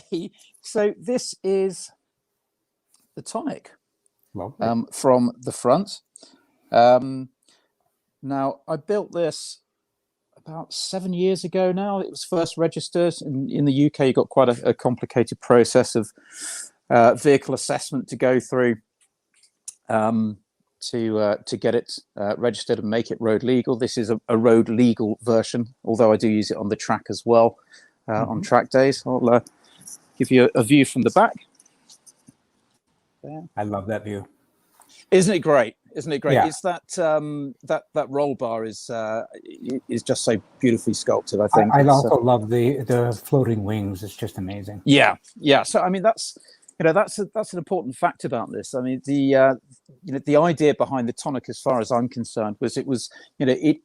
Okay, so this is the Toniq from the front. Now, I built this about 7 years ago now. It was first registered in the UK. You got quite a complicated process of vehicle assessment to go through to get it registered and make it road legal. This is a road legal version, although I do use it on the track as well on track days. I'll give you a view from the back. There. I love that view. Isn't it great? Isn't it great? Yeah. It's that that roll bar is just so beautifully sculpted. I think I also love the floating wings. It's just amazing. Yeah, yeah. So I mean, that's an important fact about this. I mean, the idea behind the Toniq, as far as I'm concerned, was it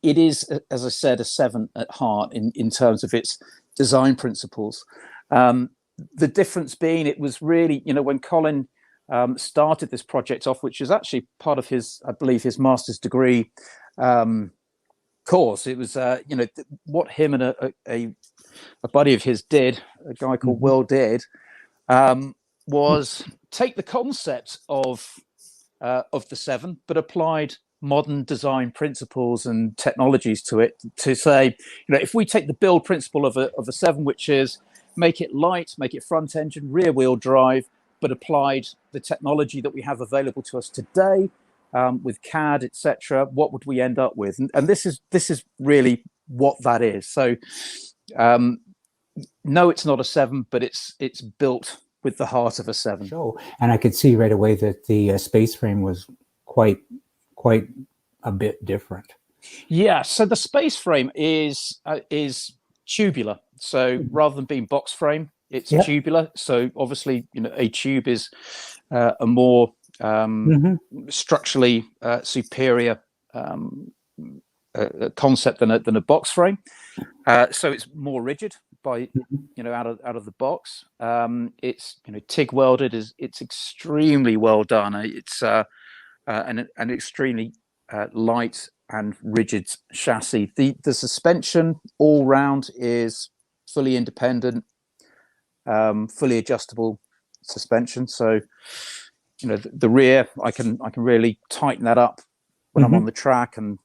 is, as I said, a 7 at heart in terms of its design principles. The difference being, it was really, when Colin started this project off, which is actually part of his, I believe, his master's degree course. It was, what him and a buddy of his did, a guy called Will did, was take the concept of the 7, but applied modern design principles and technologies to it, to say, if we take the build principle of a 7, which is make it light, make it front engine, rear wheel drive, but applied the technology that we have available to us today with CAD, etc., what would we end up with? And this is really what that is. So no, it's not a 7, but it's built with the heart of a 7. Sure. And I could see right away that the space frame was quite a bit different. Yeah. So the space frame is tubular. So rather than being box frame, it's tubular. So obviously, a tube is a more structurally superior concept than a box frame. So it's more rigid by out of the box. It's TIG welded. It's extremely well done. It's an extremely light and rigid chassis. The suspension all round is fully independent, fully adjustable suspension. So the rear, I can really tighten that up when I'm on the track, and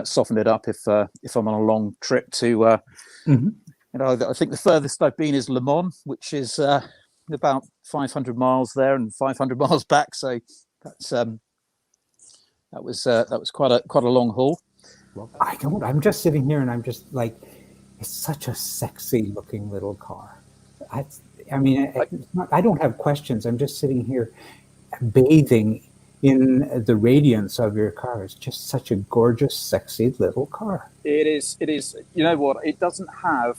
soften it up if I'm on a long trip to I think the furthest I've been is Le Mans, which is about 500 miles there and 500 miles back. So that's that was quite a long haul. Well, I'm just sitting here and I'm just like, it's such a sexy looking little car. I don't have questions. I'm just sitting here bathing in the radiance of your car. It's just such a gorgeous, sexy little car. It is. You know what? It doesn't have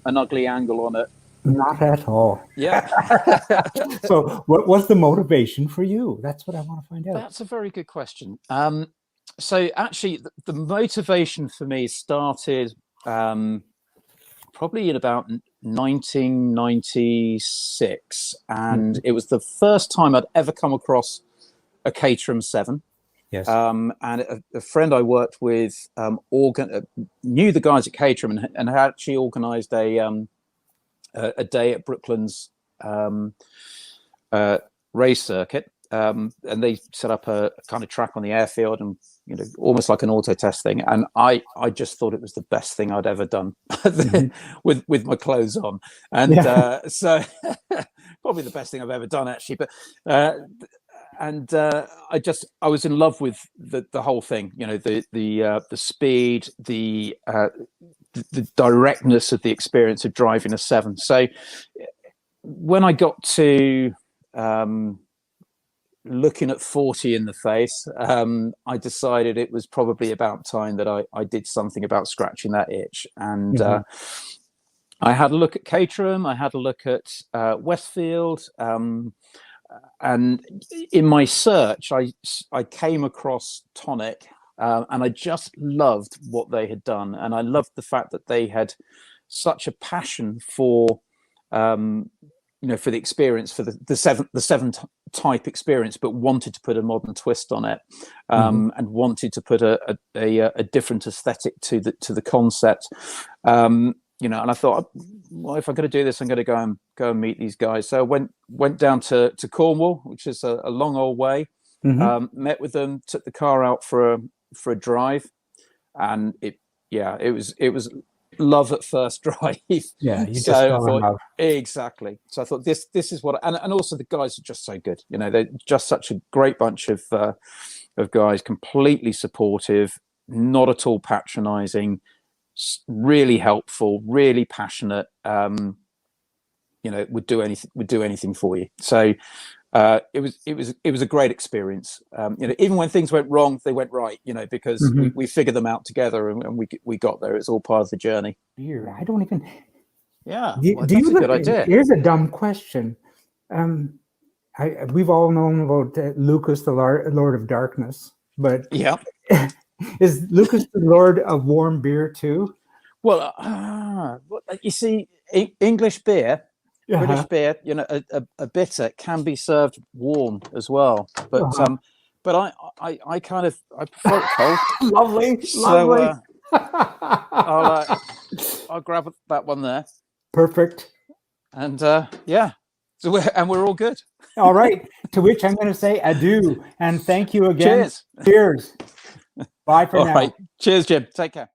an ugly angle on it. Not at all. Yeah. So what was the motivation for you? That's what I want to find out. That's a very good question. So actually, the motivation for me started probably in about 1996. And it was the first time I'd ever come across a Caterham 7. Yes. And a friend I worked with knew the guys at Caterham and had actually organised a day at Brooklands race circuit, and they set up a kind of track on the airfield, and almost like an auto test thing. And I just thought it was the best thing I'd ever done with my clothes on, and so probably the best thing I've ever done actually. But I was in love with the whole thing. The speed, the directness of the experience of driving a 7. So when I got to looking at 40 in the face, I decided it was probably about time that I did something about scratching that itch. And I had a look at Caterham, I had a look at Westfield, and in my search, I came across Toniq, and I just loved what they had done, and I loved the fact that they had such a passion for, for the experience, for the seven type experience, but wanted to put a modern twist on it, and wanted to put a different aesthetic to the concept. and I thought, well, if I'm going to do this, I'm going to go and meet these guys. So I went down to Cornwall, which is a long old way. Met with them, took the car out for a drive, and it was love at first drive. Yeah, you So just I fell in thought love. exactly. So I thought this is what, and also the guys are just so good. They're just such a great bunch of guys, completely supportive, not at all patronizing, really helpful, really passionate. Would do anything for you. So it was a great experience. Even when things went wrong, they went right. Because we figured them out together, and we got there. It's all part of the journey. I don't even. Yeah, Do that's you a good idea. Here's a dumb question. We've all known about Lucas, the Lord of Darkness, but yeah, is Lucas the Lord of warm beer too? Well, you see, English beer, British beer, a bitter can be served warm as well. But I kind of prefer it cold. Lovely. So I'll grab that one there. Perfect. And yeah, so we're all good. All right. To which I'm going to say adieu and thank you again. Cheers. Cheers. Bye for now. All right. Cheers, Jim. Take care.